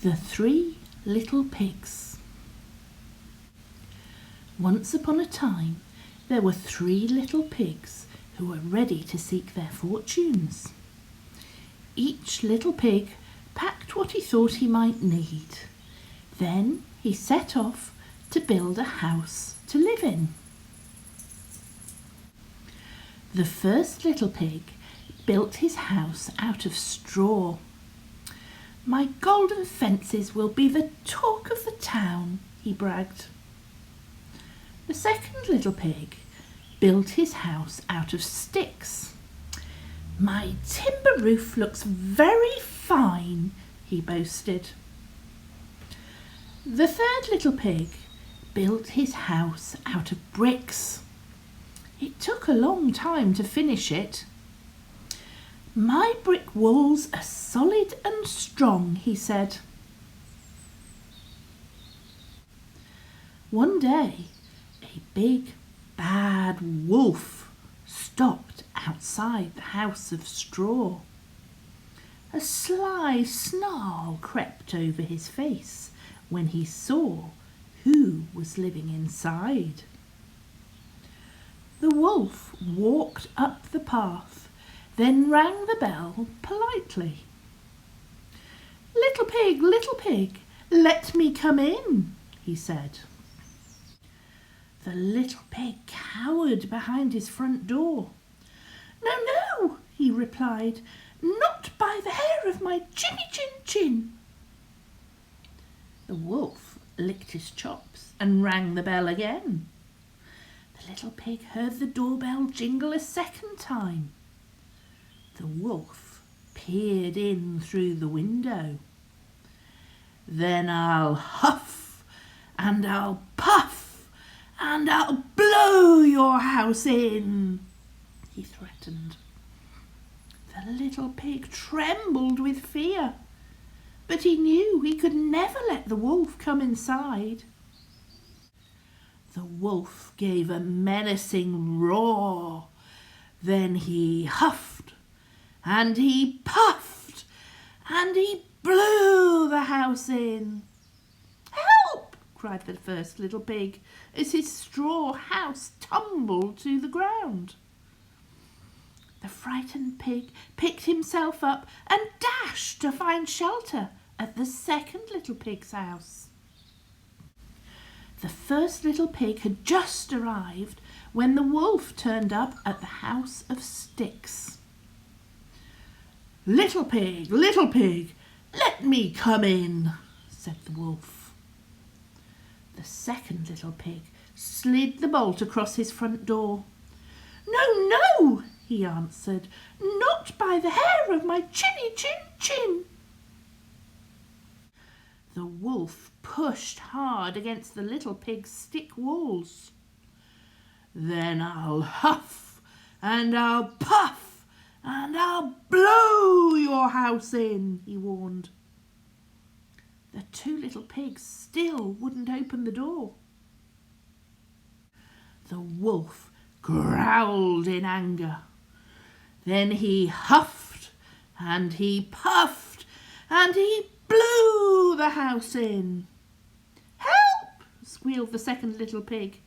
The Three Little Pigs. Once upon a time, there were 3 little pigs who were ready to seek their fortunes. Each little pig packed what he thought he might need. Then he set off to build a house to live in. The first little pig built his house out of straw. "My golden fences will be the talk of the town," he bragged. The second little pig built his house out of sticks. "My timber roof looks very fine," he boasted. The third little pig built his house out of bricks. It took a long time to finish it. "My brick walls are solid and strong," he said. One day, a big, bad wolf stopped outside the house of straw. A sly snarl crept over his face when he saw who was living inside. The wolf walked up the path, then rang the bell politely. Little pig, let me come in," he said. The little pig cowered behind his front door. No, he replied, "not by the hair of my chinny chin chin." The wolf licked his chops and rang the bell again. The little pig heard the doorbell jingle a second time. The wolf peered in through the window. "Then I'll huff and I'll puff and I'll blow your house in," he threatened. The little pig trembled with fear, but he knew he could never let the wolf come inside. The wolf gave a menacing roar. Then he huffed and he puffed and he blew the house in. "Help!" cried the first little pig as his straw house tumbled to the ground. The frightened pig picked himself up and dashed to find shelter at the second little pig's house. The first little pig had just arrived when the wolf turned up at the house of sticks. Little pig, let me come in," said the wolf. The second little pig slid the bolt across his front door. No, he answered, "not by the hair of my chinny chin chin." The wolf pushed hard against the little pig's stick walls. "Then I'll huff and I'll puff and I'll blow your house in," he warned. The 2 little pigs still wouldn't open the door. The wolf growled in anger. Then he huffed and he puffed and he blew the house in. "Help!" squealed the second little pig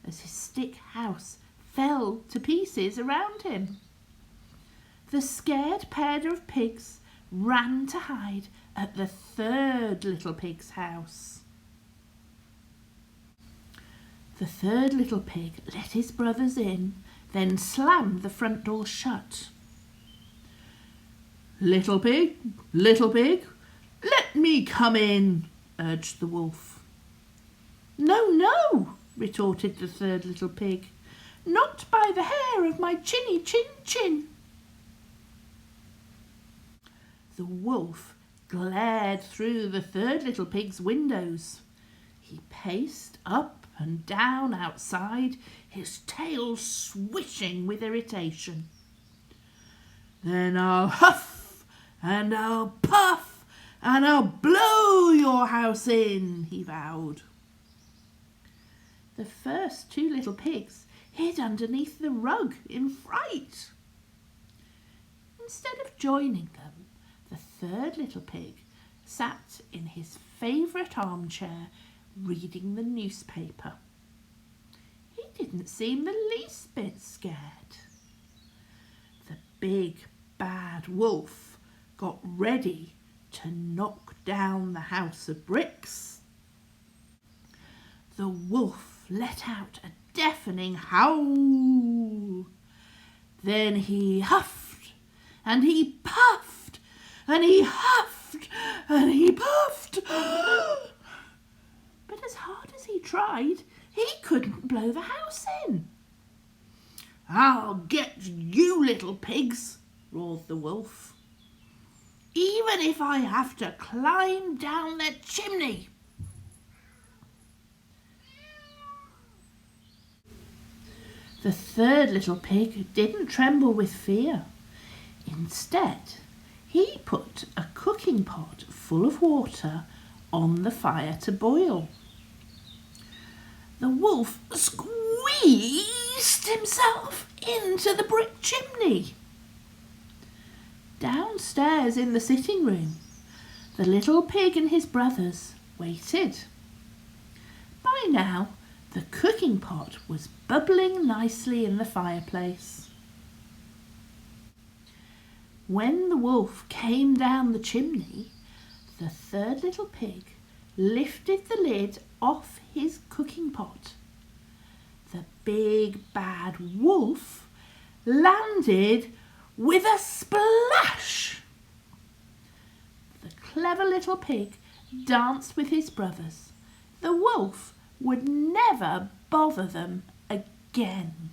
as his stick house fell to pieces around him. The scared pair of pigs ran to hide at the third little pig's house. The third little pig let his brothers in, then slammed the front door shut. Little pig, let me come in," urged the wolf. No, retorted the third little pig, "not by the hair of my chinny chin chin." The wolf glared through the third little pig's windows. He paced up and down outside, his tail swishing with irritation. "Then I'll huff and I'll puff and I'll blow your house in," he vowed. The first 2 little pigs hid underneath the rug in fright. Instead of joining them, the third little pig sat in his favourite armchair reading the newspaper. He didn't seem the least bit scared. The big bad wolf got ready to knock down the house of bricks. The wolf let out a deafening howl. Then he huffed and he puffed and he huffed and he puffed. But as hard as he tried, he couldn't blow the house in. "I'll get you, little pigs," roared the wolf, "even if I have to climb down the chimney." The third little pig didn't tremble with fear. Instead, he put a cooking pot full of water on the fire to boil. The wolf squeezed himself into the brick chimney. Downstairs in the sitting room, the little pig and his brothers waited. By now, the cooking pot was bubbling nicely in the fireplace. When the wolf came down the chimney, the third little pig lifted the lid off his cooking pot. The big bad wolf landed with a splash. The clever little pig danced with his brothers. The wolf would never bother them again.